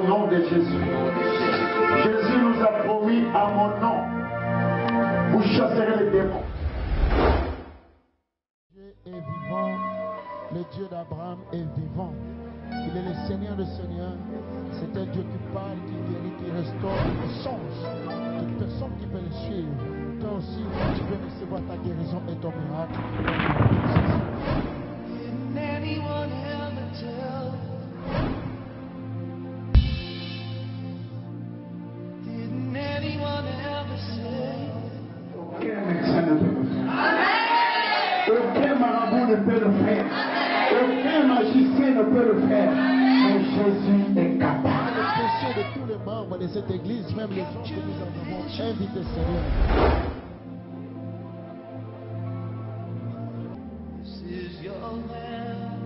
nom de Jésus. Jésus nous a promis à mon nom, vous chasserez les démons. Dieu est vivant, le Dieu d'Abraham est vivant. Il est le Seigneur des Seigneurs. C'est un Dieu qui parle, qui guérit, qui restaure, qui change. Toute personne qui peut le suivre, toi aussi, tu peux recevoir ta guérison et ton miracle. Didn't anyone ever tell? Didn't anyone ever say? Aucun médecin ne peut le faire. Aucun marabout ne peut le faire. Aucun magicien ne peut le faire. Mais Jésus est capable. Le péché de tous les membres de cette église, même les gens que nous avons invités, Seigneur. This is your land.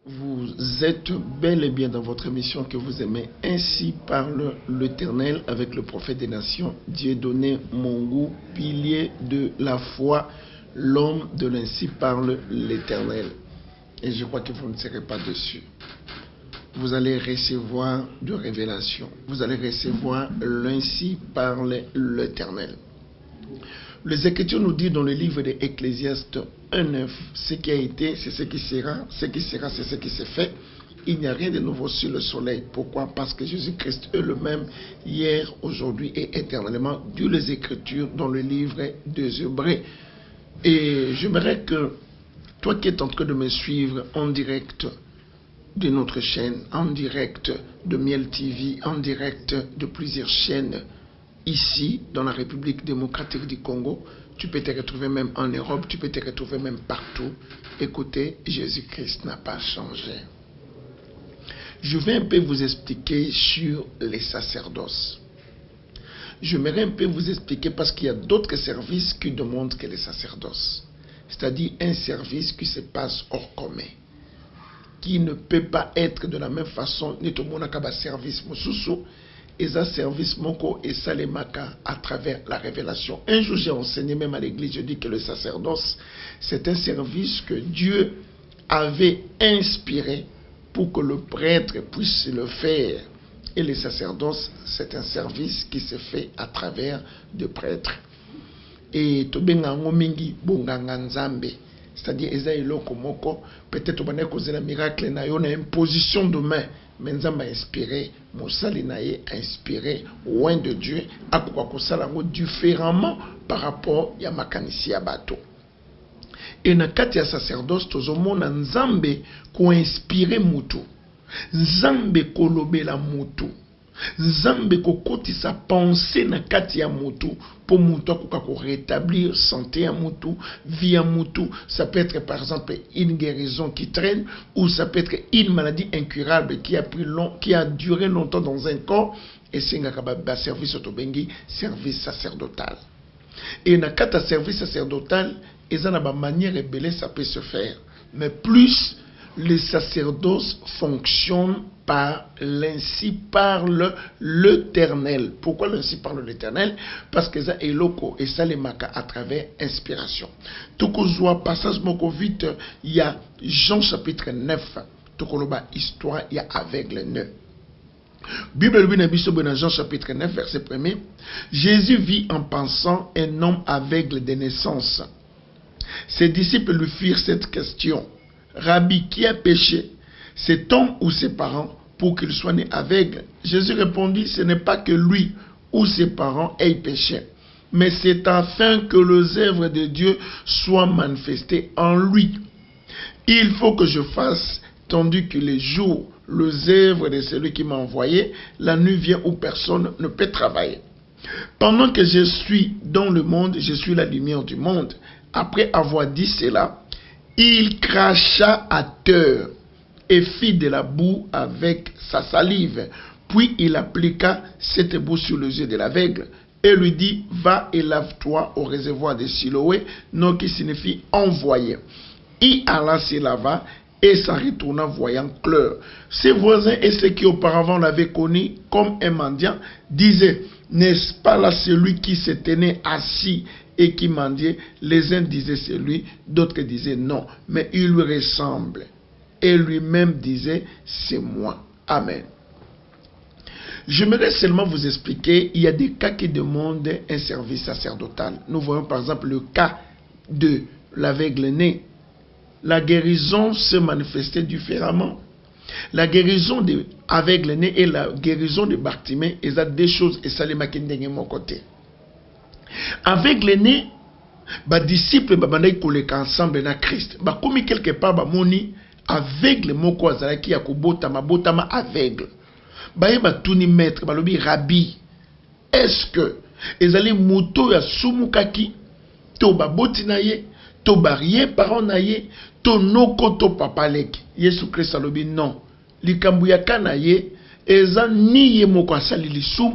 Vous êtes bel et bien dans votre émission que vous aimez. Ainsi parle l'Éternel avec le prophète des nations, Dieudonné Mongou, pilier de la foi, l'homme de l'Ainsi parle l'Éternel. Et je crois que vous ne serez pas dessus. Vous allez recevoir de révélations. Vous allez recevoir l'Ainsi parle l'Éternel. Les Écritures nous disent dans le livre de Ecclésiaste 1:9, ce qui a été, c'est ce qui sera, ce qui sera, c'est ce qui s'est fait. Il n'y a rien de nouveau sur le soleil. Pourquoi? Parce que Jésus-Christ est le même hier, aujourd'hui et éternellement, dit les Écritures dans le livre des Hébreux. Et j'aimerais que toi qui es en train de me suivre en direct de notre chaîne, en direct de Miel TV, en direct de plusieurs chaînes, ici, dans la République démocratique du Congo, tu peux te retrouver même en Europe, tu peux te retrouver même partout. Écoutez, Jésus-Christ n'a pas changé. Je vais un peu vous expliquer sur les sacerdoces. J'aimerais un peu vous expliquer parce qu'il y a d'autres services qui demandent que les sacerdoces. C'est-à-dire un service qui se passe hors commun, qui ne peut pas être de la même façon, ni tout le monde a service mosusu. Et ça service moko et salemaka à travers la révélation. Un jour j'ai enseigné même à l'église, je dis que le sacerdoce c'est un service que Dieu avait inspiré pour que le prêtre puisse le faire. Et le sacerdoce c'est un service qui se fait à travers des prêtres. Et tobenga ngomingi bonganga nzambe. C'est-à-dire eza eloko moko peut-être on a causé la miracle na yo na imposition de main. Mais Nzambe a inspiré, Moussali Naye a inspiré, loin de Dieu, à quoi différemment par rapport à Makanisi Abato. Et na kati ya sacerdoce, tozomona Nzambe ko inspiré Mutu, Nzambe kolobela Mutu, Nzambe kokoti sa pensée na kati ya Mutu, pour Mutu akoka ko rétablir santé à Mutu, vie à Mutu. Ça peut être par exemple une guérison qui traîne, ou ça peut être une maladie incurable qui a duré longtemps dans un corps, et c'est un service autobengi, service sacerdotal. Et na kata service sacerdotal, et ça na ba manière rebelle ça peut se faire, mais plus les sacerdoces fonctionnent par l'Ainsi parle l'Éternel. Pourquoi l'Ainsi parle l'Éternel? Parce que ça est loco et ça les maka à travers inspiration. Tout qu'on voit passage moko vite, il y a Jean chapitre 9. Tout qu'on voit histoire, il y a aveugle 9. Bible lui n'a dans Jean chapitre 9 verset 1er. Jésus vit en pensant un homme aveugle de naissance. Ses disciples lui firent cette question. Rabbi, qui a péché, cet homme ou ses parents, pour qu'il soit né aveugle? Jésus répondit, ce n'est pas que lui ou ses parents aient péché, mais c'est afin que les œuvres de Dieu soient manifestées en lui. Il faut que je fasse, tandis que les jours, les œuvres de celui qui m'a envoyé, la nuit vient où personne ne peut travailler. Pendant que je suis dans le monde, je suis la lumière du monde. Après avoir dit cela, il cracha à terre et fit de la boue avec sa salive. Puis il appliqua cette boue sur les yeux de l'aveugle et lui dit, va et lave-toi au réservoir de Siloé, nom qui signifie envoyé. Il alla se lava et s'en retourna voyant clair. Ses voisins et ceux qui auparavant l'avaient connu comme un mendiant disaient, n'est-ce pas là celui qui se tenait assis et qui mendiait? Les uns disaient c'est lui, d'autres disaient non, mais il lui ressemble. et lui-même disait, c'est moi. Amen. J'aimerais seulement vous expliquer, il y a des cas qui demandent un service sacerdotal. Nous voyons par exemple le cas de l'aveugle-né. La guérison se manifestait différemment. La guérison de l'aveugle-né et la guérison de Bartimée, ils ont deux choses et ça les marque de mon côté. Aveugle-né, les disciples babandai koleka ensemble na Christ. Ba komi quelque part ba moni aveugle moko azalaki ya kobota mabotama aveugle. Baye batuni maître balobi rabbi. Est-ce que ezali moto ya sumukaki to baboti na ye to barie parent na ye to noko to papaleki. Yesu Christ alobi non. Likambu ya kana ye eza ni ye moko asali lisum,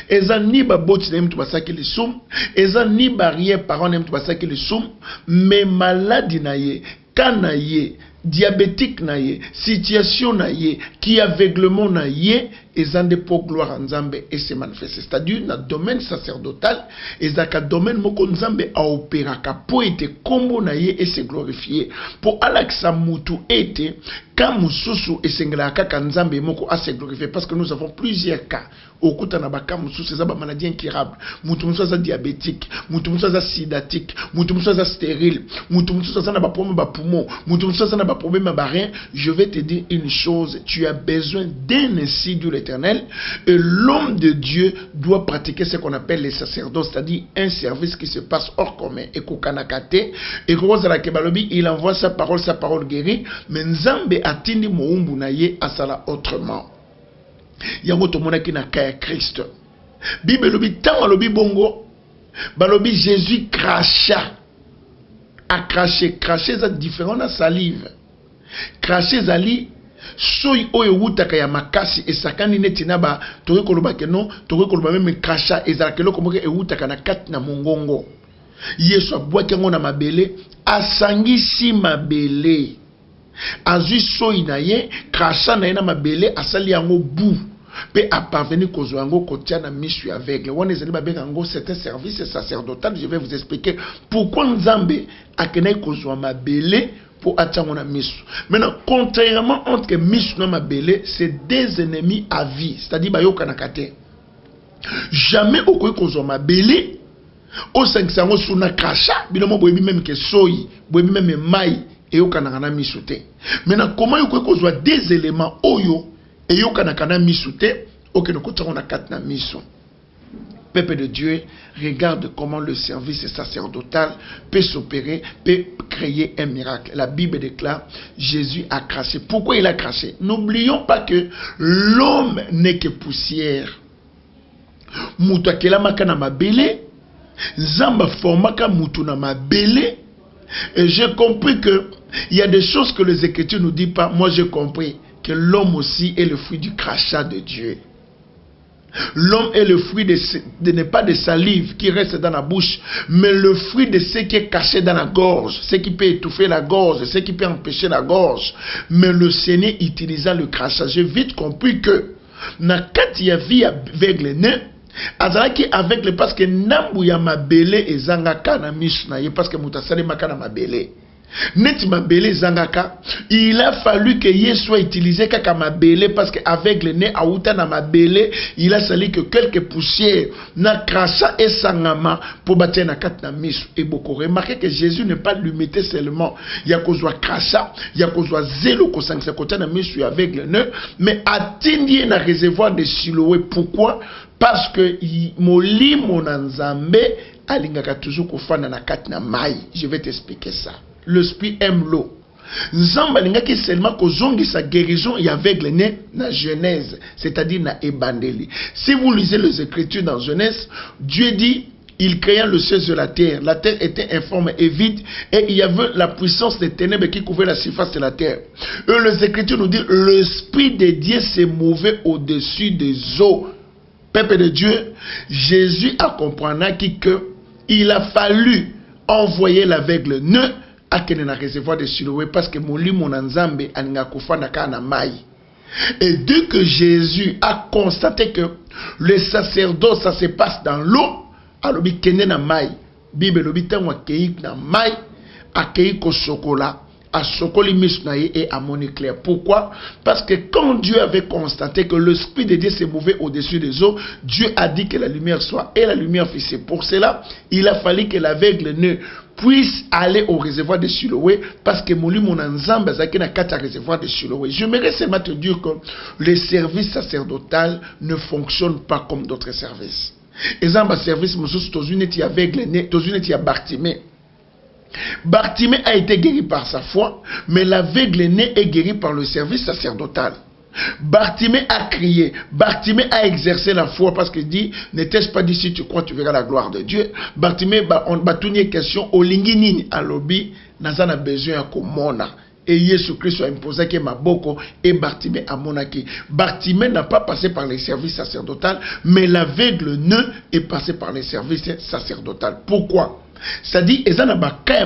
eza ni baboti na ye mtu basaki lisum, eza ni barrière parent na ye mtu basaki lisum, mais maladie na ye, kana ye, diabétique na ye, situation na ye, qui aveuglement na ye, eza nde po gloire en Nzambe et se manifeste. C'est-à-dire na domaine sacerdotal, eza ka domaine moko Nzambe a opéraka po ete kombo na ye et se glorifier. Po alaksa mutu ete quand mususu esengela kaka Nzambe moko a se glorifier parce que nous avons plusieurs cas. Okuta na baka mususu eza ba maladie incurable, mutu mususu eza diabétique, mutu mususu eza sidatique, mutu mususu eza stérile, mutu mususu eza na ba problème ba poumon, mutu mususu eza na ba problème ba rein. Je vais te dire une chose, tu as besoin d'un insigne de l'Éternel et l'homme de Dieu doit pratiquer ce qu'on appelle les sacerdotes, c'est-à-dire un service qui se passe hors commun. Et kokanakate et kozala kebalobi, il envoie sa parole guérie, mais Nzambe atindi moumbu na ye asala autrement. Yango to mona ki na kaya Christ. Bible lobi tant lobi bongo, balobi Jésus cracha. A craché ça différent na salive. Craché zali soy oyo wutaka ya makasi esakani neti na ba toke koloba ke non, toke koloba même cracha ezalaka loko moke ewutaka na kati na mongongo. Yesu abwaki yango na mabele, asangisi mabele. Azui soy na ye, cracha na ye na mabele, asali yango bou. Pe a parvenu kozwa yango kotia na misu aveugle. Wana ezali babenga yango c'est un service sacerdotal. Je vais vous expliquer pourquoi Nzambe akenai kozwa mabele pour atteindre na misu. Maintenant, contrairement entre misu na mabele, c'est deux ennemis à vie. C'est-à-dire bayoka na kate. Jamais okoki kozwa mabele o sangsango suna kasha bilomo boyebi même que soyi, boyebi même mai et yoka na misu te. Maintenant, comment okoki kozwa deux éléments oyo et yoka na misu te okeno kotango na kate na misu. Peuple de Dieu, regarde comment le service sacerdotal peut s'opérer, peut créer un miracle. La Bible déclare, Jésus a craché. Pourquoi il a craché? N'oublions pas que l'homme n'est que poussière. Mutu akela maka na mabele, Nzamba formaka mutu na mabele. Et j'ai compris que il y a des choses que les Écritures nous disent pas. Moi j'ai compris que l'homme aussi est le fruit du crachat de Dieu. L'homme est le fruit de n'est pas de salive qui reste dans la bouche, mais le fruit de ce qui est caché dans la gorge, ce qui peut étouffer la gorge, ce qui peut empêcher la gorge. Mais le Seigneur utilisa le crachat. J'ai vite compris que na kati ya vie aveugle ne azalaki aveugle parce que nambu ya mabele ezangaka na misu na ye parce que mutasali maka na mabele. Neti mabele zangaka, il a fallu que Yesu soit utilisé kaka mabele parce que avec le nez aouta na mabele, il a fallu que quelques poussières na krasa et sangama pour bâtir na kat na misu. Et beaucoup remarquez que Jésus ne pas lui mettre seulement ya kozwa krasa, ya kozwa zelo ko sangsa kota na misu avec le nez, mais atteindre na réservoir de Siloé. Pourquoi? Parce que molimo na Nzambe alingaka toujours kofana na kat na mai. Je vais t'expliquer ça. L'esprit aime l'eau. Nzamba lingaki seulement kozongi sa guérison et aveugle né na Genèse, c'est-à-dire na ebandeli. Si vous lisez les Écritures dans Genèse, Dieu dit il créa le ciel et la terre. La terre était informe et vide et il y avait la puissance des ténèbres qui couvrait la surface de la terre. Et les Écritures nous disent l'esprit de Dieu s'est mouvé au-dessus des eaux. Peuple de Dieu, Jésus a compris que il a fallu envoyer l'aveugle né à na réservoir de Siloé parce que molimo na Nzambe alinga kufana kana mai. Et dès que Jésus a constaté que le sacerdoce ça se passe dans l'eau, alors il kende na mai. Bible lobi tanwa keik na mai, akei ko chocolat, à Sokoli Misnaye et à Monique Claire. Pourquoi? Parce que quand Dieu avait constaté que l'Esprit de Dieu s'est mouvé au-dessus des eaux, Dieu a dit que la lumière soit, et la lumière fit. C'est pour cela, il a fallu que l'aveugle ne puisse aller au réservoir de Siloé, parce que mon Nzambe a na kata réservoir de Siloé. J'aimerais seulement te dire que les services sacerdotal ne fonctionnent pas comme d'autres services. Exemple, service, monsieur, tozune ti aveugle, tozune ti Bartimée. Bartimée a été guéri par sa foi, mais l'aveugle né est guéri par le service sacerdotal. Bartimée a crié, Bartimée a exercé la foi parce qu'il dit, n'était-ce pas dit si tu crois tu verras la gloire de Dieu. Bartimée, on va tourner question au linginini à lobby, n'a pas besoin à komona. Et Jésus-Christ a imposé que Maboko et Bartimée à Monaki. Bartimée n'a pas passé par les services sacerdotaux, mais l'aveugle ne est passé par les services sacerdotaux. Pourquoi? C'est-à-dire, ils ont une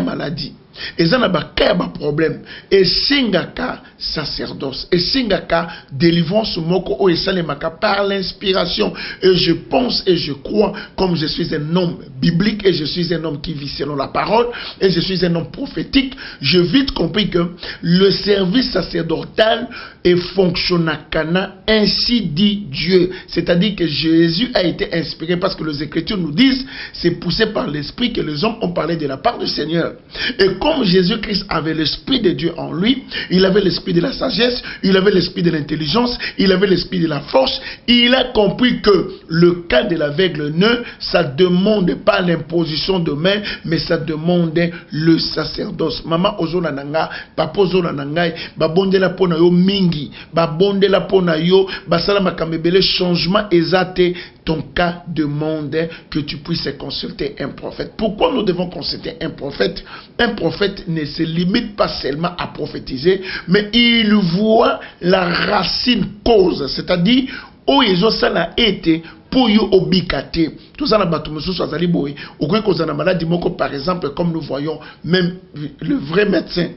maladie. Ils ont un problème. Et singaka sacerdoce. Et singaka délivrance moko et salemaka par l'inspiration. Et je pense et je crois, comme je suis un homme biblique et je suis un homme qui vit selon la parole et je suis un homme prophétique, j'ai vite compris que le service sacerdotal est fonctionnakana, ainsi dit Dieu. C'est-à-dire que Jésus a été inspiré parce que les Écritures nous disent, c'est poussé par l'Esprit que les hommes ont parlé de la part du Seigneur. Et comme Jésus-Christ avait l'Esprit de Dieu en lui, il avait l'Esprit de la sagesse, il avait l'Esprit de l'intelligence, il avait l'Esprit de la force, il a compris que le cas de l'aveugle ça demande pas l'imposition de main, mais ça demande le sacerdoce. Maman ozona nanga, papa ozona nanga, babondela pona yo mingi, babondela pona yo, basala makamebele changement ezate. Ton cas demande que tu puisses consulter un prophète. Pourquoi nous devons consulter un prophète? Un prophète ne se limite pas seulement à prophétiser, mais il voit la racine cause, c'est-à-dire où ils ont ça a été pour y obikate. Tout ça, maladie, par exemple, comme nous voyons, même le vrai médecin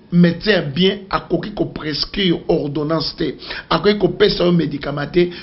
bien à quoi qu'on prescrire ordonnance à quoi qu'on paie un médicament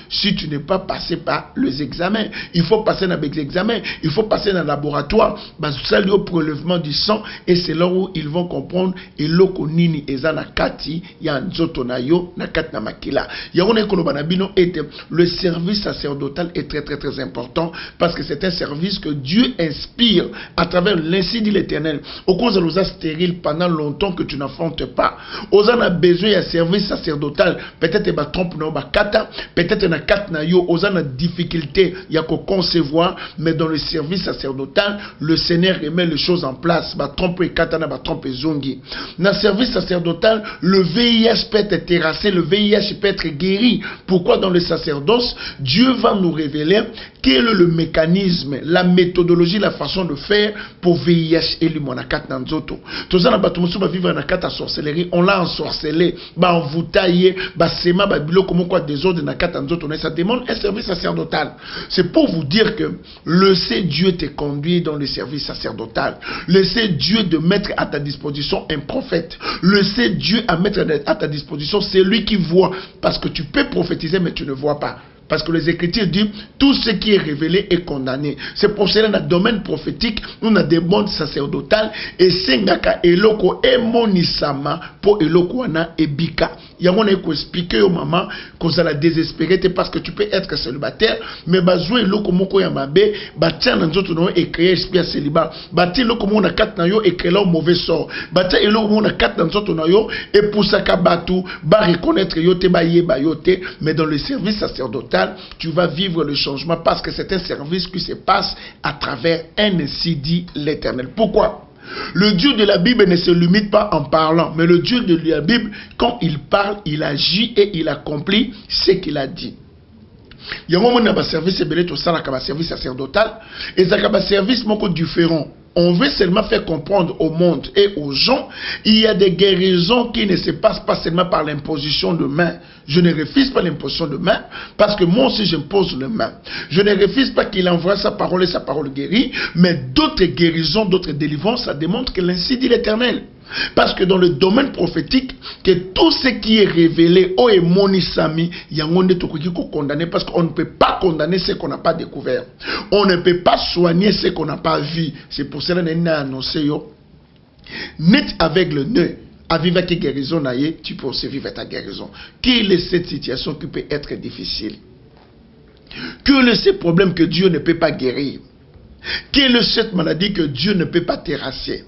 si tu n'es pas passé par les examens. Il faut passer dans les examens, il faut passer dans le laboratoire, ça lié au prélèvement du sang, et c'est là où ils vont comprendre et loko nini ezana kati ya nzoto na yo na kat na makila. Ya on banabino était le service sacerdotal est très très très important parce que c'est un service que Dieu inspire à travers l'ainsi dit l'Éternel. Au cause de l'osa stérile pendant longtemps que tu n'as pas. Aux a besoin d'un service sacerdotal. Peut-être qu'il trompe na kata, peut-être na kat na yo, aux a difficulté, il y a qu'à concevoir, mais dans le service sacerdotal, le Seigneur remet les choses en place. Ba trompe kata na ba trompe zongi. Dans le service sacerdotal, le VIH peut être terrassé, le VIH peut être guéri. Pourquoi dans le sacerdoce, Dieu va nous révéler quel est le mécanisme, la méthodologie, la façon de faire pour VIH et l'humonakat nanzoto. Tout ça, va vivre en kat à sorcellerie, on l'a ensorcelé, envoûtaillé, sema, bilo, comme quoi des ordres na kat nanzoto. Ça demande un service sacerdotal. C'est pour vous dire que laissez Dieu te conduire dans le service sacerdotal. Laissez Dieu de mettre à ta disposition un prophète. Laissez Dieu à mettre à ta disposition celui qui voit. Parce que tu peux prophétiser, mais tu ne vois pas. Parce que les Écritures disent tout ce qui est révélé est condamné. C'est pour cela dans le domaine prophétique, nous avons des mondes sacerdotales et sengaka eloko e monisama pour eloko wana e bika. Il y a mon éco expliquer aux mamans qu'on a la désespérée parce que tu peux être célibataire, mais besoin eloko moko ya mabe, batia na nzoto no e créer esprit célibat. Batia eloko mo na kat na yo e créer un mauvais sort. Batia eloko mo na kat na nzoto na yo e poussaka batu ba reconnaître yo te ba yeba yo te, mais dans le service sacerdotal tu vas vivre le changement parce que c'est un service qui se passe à travers un ainsi dit l'Éternel. Pourquoi? Le Dieu de la Bible ne se limite pas en parlant, mais le Dieu de la Bible, quand il parle, il agit et il accomplit ce qu'il a dit. Il y a un moment où service service sacerdotal et ça un service différent. On veut seulement faire comprendre au monde et aux gens, il y a des guérisons qui ne se passent pas seulement par l'imposition de main. Je ne refuse pas l'imposition de main, parce que moi aussi j'impose les mains. Je ne refuse pas qu'il envoie sa parole et sa parole guérit, mais d'autres guérisons, d'autres délivrances, ça démontre que l'ainsi dit l'Éternel. Parce que dans le domaine prophétique, que tout ce qui est révélé, oh et monisami, il y a un qui condamné parce qu'on ne peut pas condamner ce qu'on n'a pas découvert. On ne peut pas soigner ce qu'on n'a pas vu. C'est pour cela qu'on a annoncé net avec le nœud. à vivre avec guérison, tu peux aussi vivre ta guérison. Quelle est cette situation qui peut être difficile? Quel est ce problème que Dieu ne peut pas guérir? Quelle est cette maladie que Dieu ne peut pas terrasser?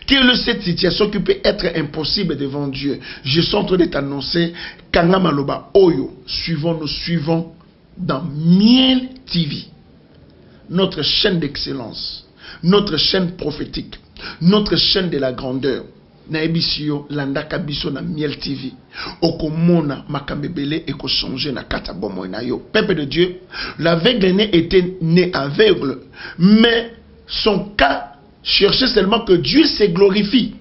Quelle est cette situation qui peut être impossible devant Dieu? Je suis en train de t'annoncer Kanga Maloba Oyo. Nous suivons dans Miel TV, notre chaîne d'excellence, notre chaîne prophétique, notre chaîne de la grandeur. Naebisio landaka biso na Miel TV. Okomona makambebele eko changer na kata bomo na yo. Peuple de Dieu, l'aveugle né était né aveugle, mais son cas cherchait seulement que Dieu se glorifie.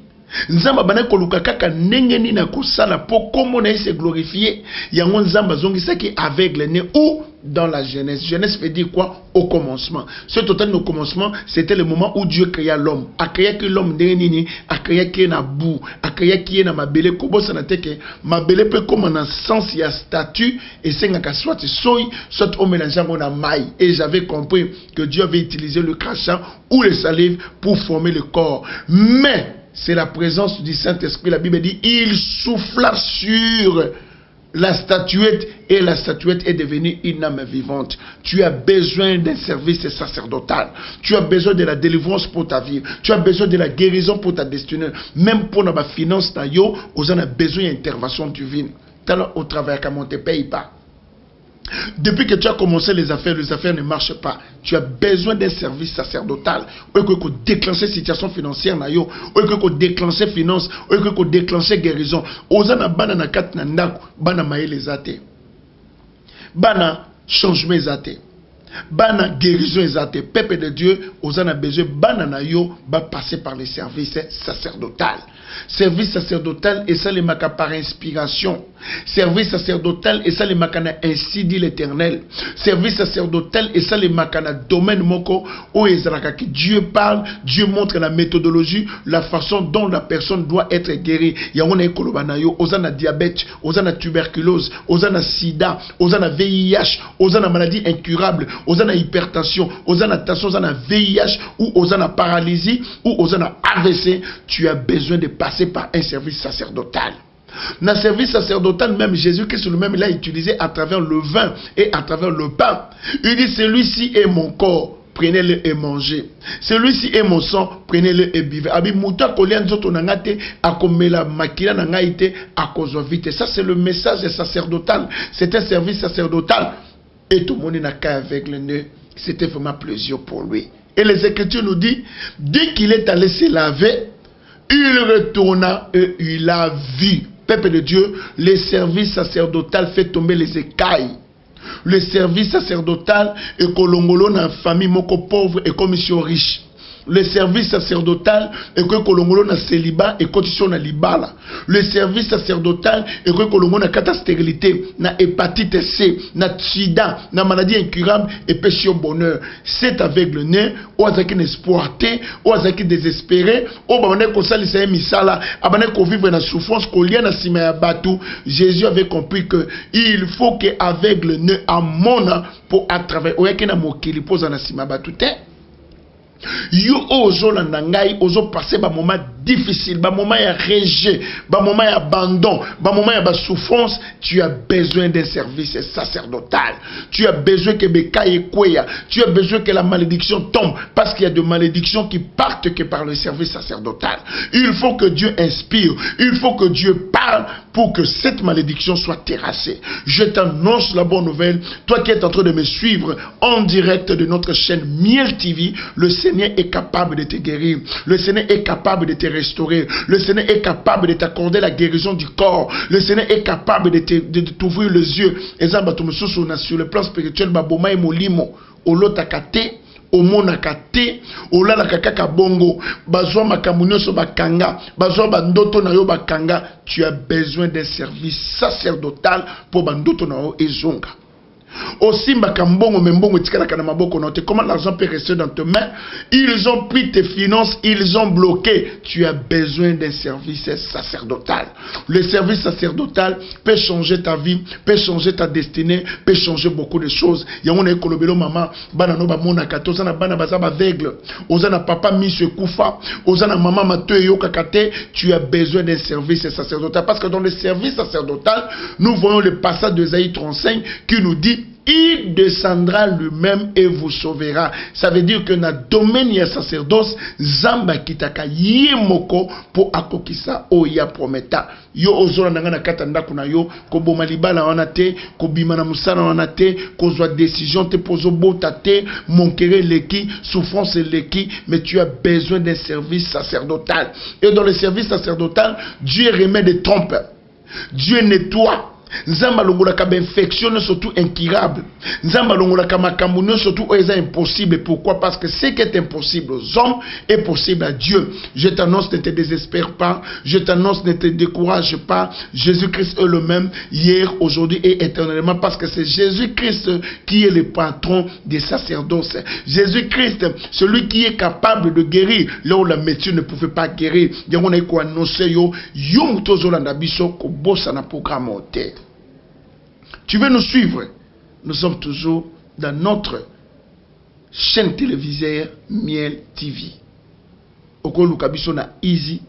Nzamba bana koluka kaka nengeni na kosala po komo na se glorifier. Yango nzamba zongisaki aveugle né ou dans la Genèse. Genèse veut dire quoi? Au commencement. Ce total au commencement, c'était le moment où Dieu créa l'homme. A créé que l'homme nini, a créé que na boue, a créé que na mabele kobo sanate que mabele peut comme en sens il y a statut et c'est nga soit soy soit au mélangeant on a maille. Et j'avais compris que Dieu avait utilisé le crachat ou le salive pour former le corps. Mais c'est la présence du Saint-Esprit. La Bible dit, il souffla sur la statuette et la statuette est devenue une âme vivante. Tu as besoin d'un service sacerdotal. Tu as besoin de la délivrance pour ta vie. Tu as besoin de la guérison pour ta destinée. Même pour la finance, on a besoin d'intervention divine. Au travail, comme on ne te paye pas. Depuis que tu as commencé les affaires ne marchent pas. Tu as besoin d'un service sacerdotal. Ou que déclencher situation financière na yo, ou que déclencher finance, ou que déclencher guérison. Ozana bana na kat na ndako, bana maele zate. Bana changement zate. Bana guérison zate. Peuple de Dieu, ozana besoin bana na yo ba passer par les services sacerdotal. Service sacerdotal et ça les maka par inspiration. Service sacerdotal et ça les makana ainsi dit l'Éternel. Service sacerdotal et ça les makana domaine moko où ezraka que Dieu parle, Dieu montre la méthodologie, la façon dont la personne doit être guérie. Yangona ekolobana yo, ozana diabète, ozana tuberculose, ozana sida, ozana VIH, ozana maladie incurable, ozana hypertension, ozana tension, ozana VIH ou ozana paralysie ou ozana AVC, tu as besoin de passer par un service sacerdotal. Dans le service sacerdotal, même Jésus-Christ lui-même l'a utilisé à travers le vin et à travers le pain. Il dit, celui-ci est mon corps, prenez-le et mangez. Celui-ci est mon sang, prenez-le et buvez. Abi muta kolian zoto nangate akomela makila nangaite akozovite. Ça c'est le message sacerdotal. C'est un service sacerdotal. Et tout le monde n'a qu'à avec le nez. C'était vraiment plaisir pour lui. Et les Écritures nous disent, dès qu'il est allé se laver, il retourna et il a vu. Peuple de Dieu, le service sacerdotal fait tomber les écailles. Le service sacerdotal est kolongolo dans famille moko pauvre et commission riche. Le service sacerdotal est que kolongolo na célibat et condition na libala. Le service sacerdotal est que kolongolo na kata stérilité, na hépatite C, na sida, na maladie incurable et péché au bonheur. C'est avec le nez, ou azaki n'espoirté, ou azaki désespéré, ou babane kosali sa misala, abane ko vivre na souffrance, ko lien na sima ya batu. Jésus avait compris que il faut que avec le nez amona pour à travers oyaki na mokili poza na sima batu te. Yo ozo landangai ozo passer ba moment difficile, ba moment ya rejet, ba moment ya abandon, ba moment ya souffrance, tu as besoin d'un service sacerdotal. Tu as besoin que bekaye kweya, tu as besoin que la malédiction tombe parce qu'il y a de malédictions qui partent que par le service sacerdotal. Il faut que Dieu inspire, il faut que Dieu parle pour que cette malédiction soit terrassée. Je t'annonce la bonne nouvelle, toi qui es en train de me suivre en direct de notre chaîne Miel TV, le Seigneur est capable de te guérir. Le Seigneur est capable de te restaurer. Le Seigneur est capable de t'accorder la guérison du corps. Le Seigneur est capable de t'ouvrir les yeux. Et ça, sur le plan spirituel, baboma et molimo, olotakate, omonakate, olalakaka bongo, bazwa makamunyo so bakanga, bazwa bandoto na yo bakanga. Tu as besoin d'un service sacerdotal pour bandoto na yo ezonga. Comment l'argent peut rester dans tes mains? Ils ont pris tes finances, ils ont bloqué. Tu as besoin d'un service sacerdotal. Le service sacerdotal peut changer ta vie, peut changer ta destinée, peut changer beaucoup de choses. Il y a un écolobelo maman, banano ba monaka, tozana bana bazaba aveugle, ozana papa mise koufa, ozana maman matoyo kakate. Tu as besoin d'un service sacerdotal parce que dans le service sacerdotal, nous voyons le passage de Ésaïe 35 qui nous dit: il descendra lui-même et vous sauvera. Ça veut dire que dans le domaine du sacerdoce, Zamba kitaka yemoko pour akokisa oya prometa. Yo ozora nangana katanda kuna yo ko boma libala wana te, ko bima na musana wana te, ko zwa décision te pozo bota te, monkere leki, souffrance leki, mais tu as besoin d'un service sacerdotal. Et dans le service sacerdotal, Dieu remet des trompes. Dieu nettoie. Nzamba longola ka infection surtout incurable. Nzamba longola ka makambo surtout est impossible. Pourquoi? Parce que ce qui est impossible aux hommes est possible à Dieu. Je t'annonce, ne te désespère pas. Je t'annonce, ne te décourage pas. Jésus-Christ est le même hier, aujourd'hui et éternellement, parce que c'est Jésus-Christ qui est le patron des sacerdoces. Jésus-Christ, celui qui est capable de guérir là où la médecine ne pouvait pas guérir. On a annoncé yo mutozolanda biso ko bossa na programme hotel. Tu veux nous suivre? Nous sommes toujours dans notre chaîne télévisée Miel TV. Oko lukabiso na easy.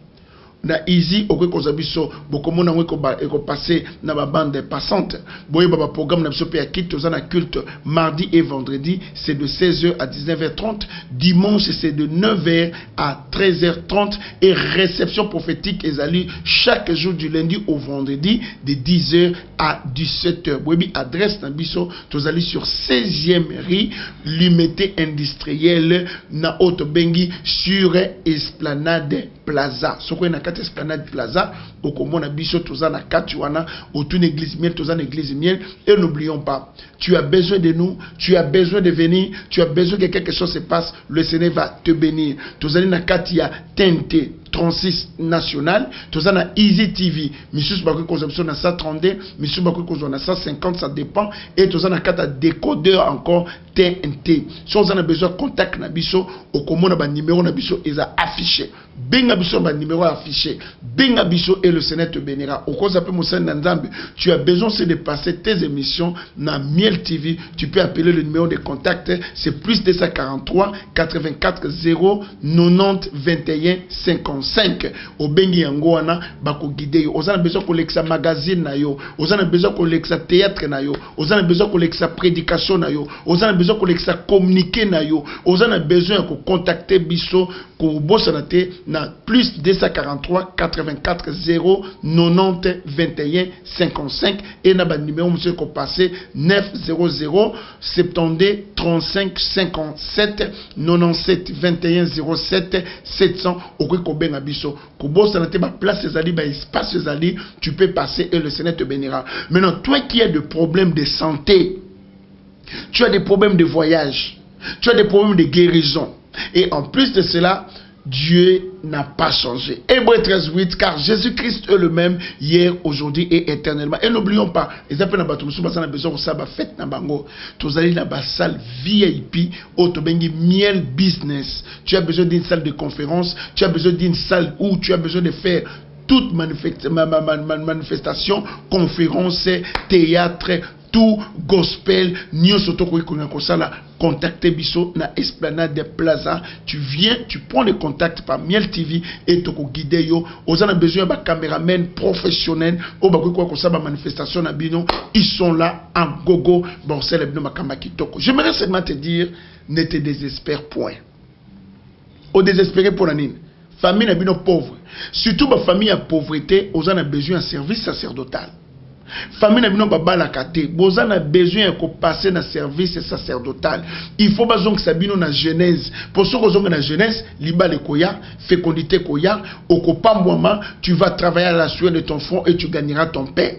Na easy oko kozabiso bokomona ngwe ko passer na ba bande passante. Boye baba programme na biso pe ya kit na culte mardi et vendredi, c'est de 16h à 19h30, dimanche c'est de 9h à 13h30 et réception prophétique ezali chaque jour du lundi au vendredi de 10h à 17h. Boye adresse na biso tozali sur 16e rue Limité industriel na Otobengi sur Esplanade Plaza. Soko na Esplanade Plaza, okomona biso tozana katuana, autour église miel, tozana église miel, et n'oublions pas, tu as besoin de nous, tu as besoin de venir, tu as besoin que quelque chose se passe, le Seigneur va te bénir. Tozana na katia TNT 36 national, tozana Easy TV, Missus Bakwe consommation na 132, Missus Bakwe consommation na 150, ça dépend, et tozana kata décodeur encore TNT. Si on a besoin de contact na biso, okomona ba numéro na biso eza affiché. Benga biso ba numéro affiché. Benga biso et le Seigneur te bénira. Au cause appelle mon Seigneur Nzambe, tu as besoin de passer tes émissions na Miel TV. Tu peux appeler le numéro de contact, c'est plus 243 84 0 90 21 55. Au bengi yango wana bako guider yo. Ozana besoin ko lexa magazine na yo. Ozana besoin ko lexa théâtre na yo. Ozana besoin ko lexa prédication na yo. Ozana besoin ko lexa communiquer na yo. Ozana besoin ko contacter biso ko bossa na te na plus 243 84 0 90 21 55 et na ba numéro monsieur ko passer 900 72 35 57 97 21 07 700 ko benga biso ko bossa na te ba place ezali ba espace ezali, tu peux passer et le Seigneur te bénira. Maintenant toi qui as des problèmes de santé, tu as des problèmes de voyage, tu as des problèmes de guérison, et en plus de cela, Dieu n'a pas changé. Hébreux 13:8, car Jésus-Christ est le même hier, aujourd'hui et éternellement. Et n'oublions pas, les appels na bato musu basana besoin ko saba fête na bango. Tozali na ba salle VIP Otobengi Miel Business. Tu as besoin d'une salle de conférence, tu as besoin d'une salle où tu as besoin de faire toute manifestation, conférence, théâtre, tout gospel, contactez biso na Esplanade de Plaza. Tu viens, tu prends le contact par Miel TV et tu guider yo. On a besoin de caméramen professionnel. Au bakoko ko sa ba manifestation na bino, ils sont là en gogo. Bon, c'est le bino makamba kitoko. J'aimerais seulement te dire, ne te désespère point. Au désespéré pour la nine. Famille na bino pauvre. Surtout ma famille à pauvreté, on a besoin d'un service sacerdotal. Famille na bino babala kate, boza na besoin de passer na service sacerdotal. Il faut besoin que sabino na Genèse. Pour ceux qui ont na Genèse, liba le koya, fécondité koya, okopambwama, tu vas travailler à la sueur de ton front et tu gagneras ton pain.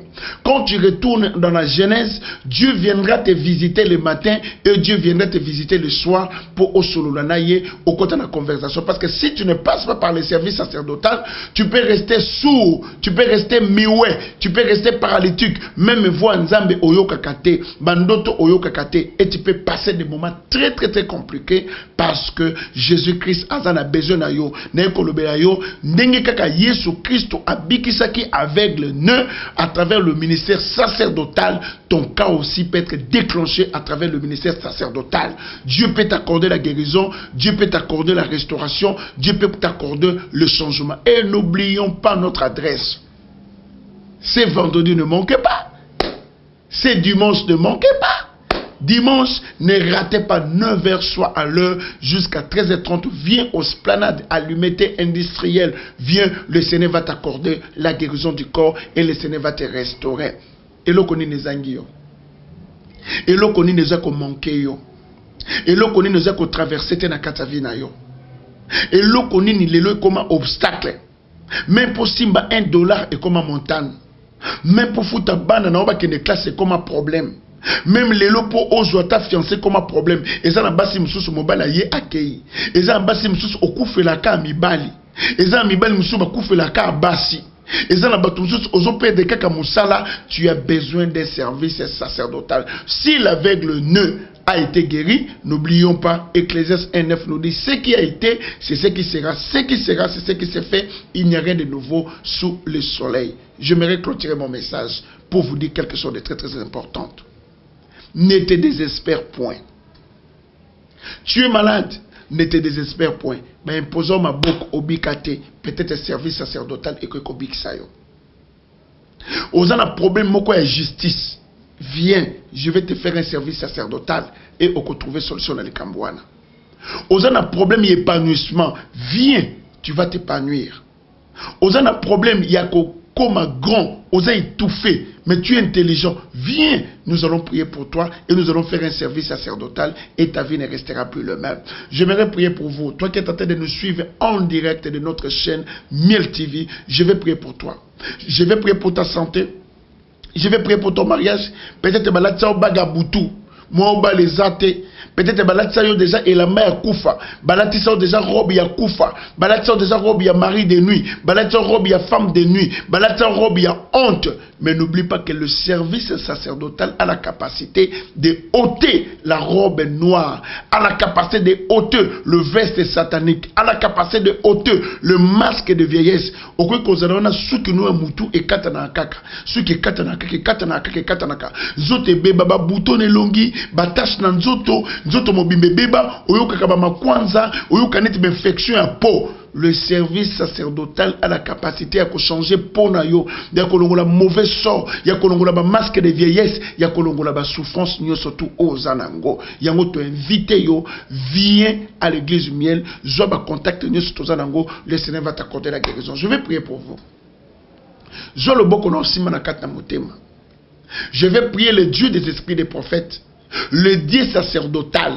Quand tu retournes dans la Genèse, Dieu viendra te visiter le matin et Dieu viendra te visiter le soir pour osololanaye au côté de la conversation. Parce que si tu ne passes pas par le service sacerdotal, tu peux rester sourd, tu peux rester muet, tu peux rester paralytique prophétique, même voix nzambe oyoka kate, bandoto oyoka kate, et tu peux passer des moments très très très compliqués parce que Jésus-Christ a besoin na yo, na kolobela yo, ndenge kaka Yesu Christ abikisaki aveugle ne à travers le ministère sacerdotal, ton cas aussi peut être déclenché à travers le ministère sacerdotal. Dieu peut t'accorder la guérison, Dieu peut t'accorder la restauration, Dieu peut t'accorder le changement. Et n'oublions pas notre adresse. C'est vendredi, ne manquez pas. C'est dimanche, ne manquez pas. Dimanche, ne ratez pas 9h soit à l'heure jusqu'à 13h30. Viens aux Esplanade à l'humidité industrielle. Viens, le Seigneur va t'accorder la guérison du corps et le Seigneur va te restaurer. Et là, on est zangio. Et là, on est manqué yo. Et là, on est traversé na katavina yo. Et là, on est comme un obstacle. Même pour Simba $1 est comme un montagne. Même pour foutre bana na oba kene classe c'est comme un problème. Même les lots pour ozwata fiancé comme un problème. Et ça na basi mususu mobala ye akei. Et ça na basi mususu okufela ka mibali. Et ça mibali mususu bakufela ka basi. Et ça na batu mususu ozope de kaka musala, tu as besoin d'un service sacerdotal. Si l'aveugle ne a été guéri, n'oublions pas, Ecclésiaste 1:9 nous dit, ce qui a été, c'est ce qui sera, ce qui sera, c'est ce qui s'est fait, il n'y a rien de nouveau sous le soleil. J'aimerais clôturer mon message pour vous dire quelque chose de très très important. Ne te désespère point. Tu es malade, ne te désespère point. Mais imposons ma boucle au bikate, peut-être service sacerdotal et que kobik sayo. Osant un problème, moko est justice. Viens, je vais te faire un service sacerdotal et on peut trouver solution dans les Cambouana. Osant un problème d'épanouissement, viens, tu vas t'épanouir. Osant un problème, il y a comme grand, osant étouffer, mais tu es intelligent, viens, nous allons prier pour toi et nous allons faire un service sacerdotal et ta vie ne restera plus le même. J'aimerais prier pour vous, toi qui es en train de nous suivre en direct de notre chaîne Miel TV, je vais prier pour toi. Je vais prier pour ta santé. Je vais prier pour ton mariage. Peut-être balatsa au bagabutu. Moi au les athées. Peut-être balatsa yo déjà et la mère koufa. Balatisa déjà robe ya koufa. Balatisa déjà robe ya mari de nuit. Balatisa robe ya femme de nuit. Balatisa robe ya honte. Mais n'oublie pas que le service sacerdotal a la capacité de ôter la robe noire, a la capacité de ôter le veste satanique, a la capacité de ôter le masque de vieillesse. Au quoi qu'on a ceux qui nous mutu et katana kaka, ceux qui katana kaka, zote beba ba bouton longi, batache na nzoto, nzoto mobimbe beba, oyoka kabama kwanza, oyoka net infection à peau. Le service sacerdotal a la capacité à changer pour nayo. Il y a la mauvais sort, il y a la masque de vieillesse, il y a la souffrance, surtout aux anango. Il y a te invité yo, viens à l'église Miel, je vais contacter nous sur anango, le Seigneur va t'accorder la guérison. Je vais prier pour vous. Je le boko na osima na kata motema. Je vais prier le Dieu des esprits des prophètes, le Dieu sacerdotal.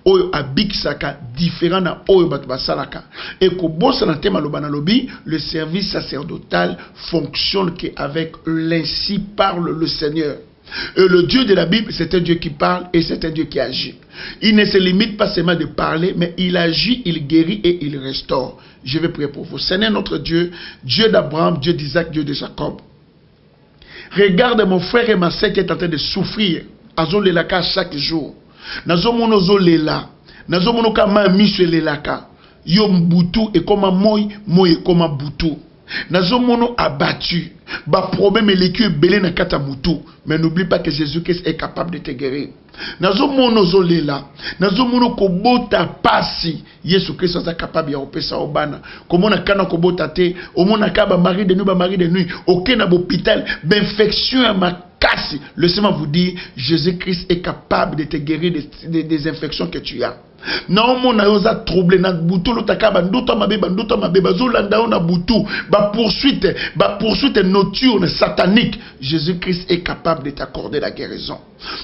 Oyo abikisaka différent na oyo batu basalaka et ko bossa na tema lobana lobi, le service sacerdotal fonctionne qu'avec l'ainsi parle le Seigneur. Et le Dieu de la Bible, c'est un Dieu qui parle et c'est un Dieu qui agit. Il ne se limite pas seulement de parler, mais il agit, il guérit et il restaure. Je vais prier pour vous. Seigneur notre Dieu, Dieu d'Abraham, Dieu d'Isaac, Dieu de Jacob. Regarde mon frère et ma sœur qui est en train de souffrir à Zolelaka chaque jour. Nazomono zolela, nazomono kama miswe lelaka, yo mbutu et comme moi et comme butu. Nazomono abattu, ba problème et l'écu belé na kata mutu, mais n'oublie pas que Jésus-Christ est capable de te guérir. Nazomono zolela, nazomono kobota pasi, Yesu Christ est capable ya opesa obana. Comment na kana kobota te, omona kaba mari de nuit, aucun hôpital, d'infection à ma casse. Le Seigneur vous dit, Jésus-Christ est capable de te guérir des infections que tu as. Non, mon ayosa troublé na butu lotakaba ndoto mabeba zolanda ona butu ba poursuite nocturne satanique. Jésus-Christ est capable de t'accorder la guérison.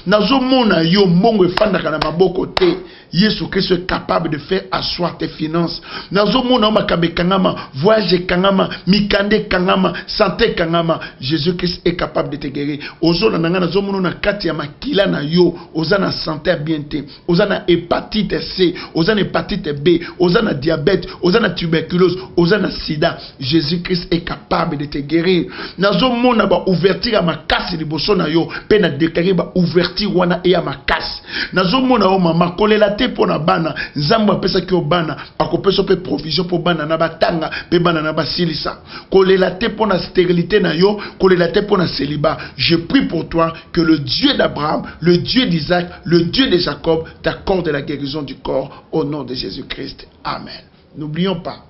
Nazo mona yo mbongo efandaka na maboko te. Yesu Christ est capable de faire asseoir tes finances. Nazo mona makabe kangama, voyage kangama, mikande kangama, santé kangama. Jésus-Christ est capable de te guérir. Ozona nanga nazo mona na kati ya makila na yo, ozana santé bien te, ozana hépatite C, oza na hépatite B, oza na diabète, oza na tuberculose, oza na sida, Jésus-Christ est capable de te guérir. Nazomona ba ouverture ya makasi liboso na yo, pe na déclarer ba ouverture wana e ya makasi. Nazomona o mama kolela te pona bana, nzambo apesa ki o bana, akopesa pe provision po bana na batanga, pe bana na basilisa. Kolela te pona stérilité na yo, kolela te pona célibat. Je prie pour toi que le Dieu d'Abraham, le Dieu d'Isaac, le Dieu de Jacob t'accorde la guérison du corps au nom de Jésus-Christ. Amen. N'oublions pas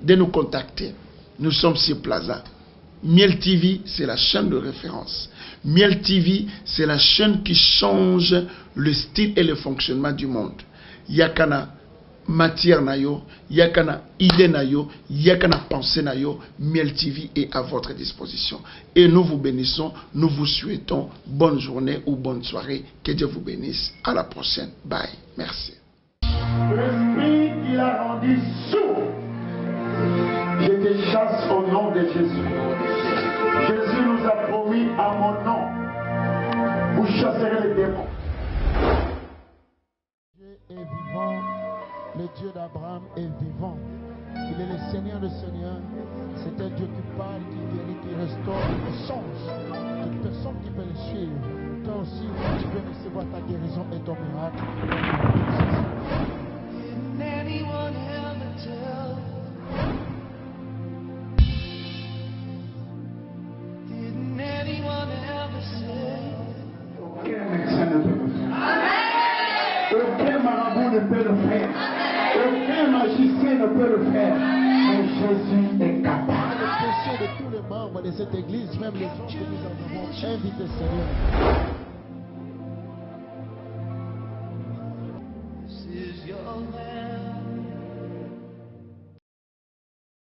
de nous contacter. Nous sommes sur Plaza. Miel TV, c'est la chaîne de référence. Miel TV, c'est la chaîne qui change le style et le fonctionnement du monde. Yakana matière na yo, yakana idée na yo, yakana pensée na yo, Miel TV est à votre disposition. Et nous vous bénissons, nous vous souhaitons bonne journée ou bonne soirée. Que Dieu vous bénisse. À la prochaine. Bye. Merci. L'esprit qui l'a rendu sourd, je te chasse au nom de Jésus. Jésus nous a promis à mon nom, vous chasserez les démons. Dieu est vivant, le Dieu d'Abraham est vivant. Il est le Seigneur des Seigneurs. C'est un Dieu qui parle, qui guérit, qui restaure, qui change. Toute personne qui peut le suivre. Toi aussi, tu peux recevoir ta guérison et ton miracle. Didn't anyone ever tell? Didn't anyone ever say? Aucun médecin ne peut le faire. Aucun marabout ne peut le faire. Aucun magicien ne peut le faire. Mais Jésus est capable. Le péché de tous les membres de cette église, même les gens que nous avons invités, Seigneur.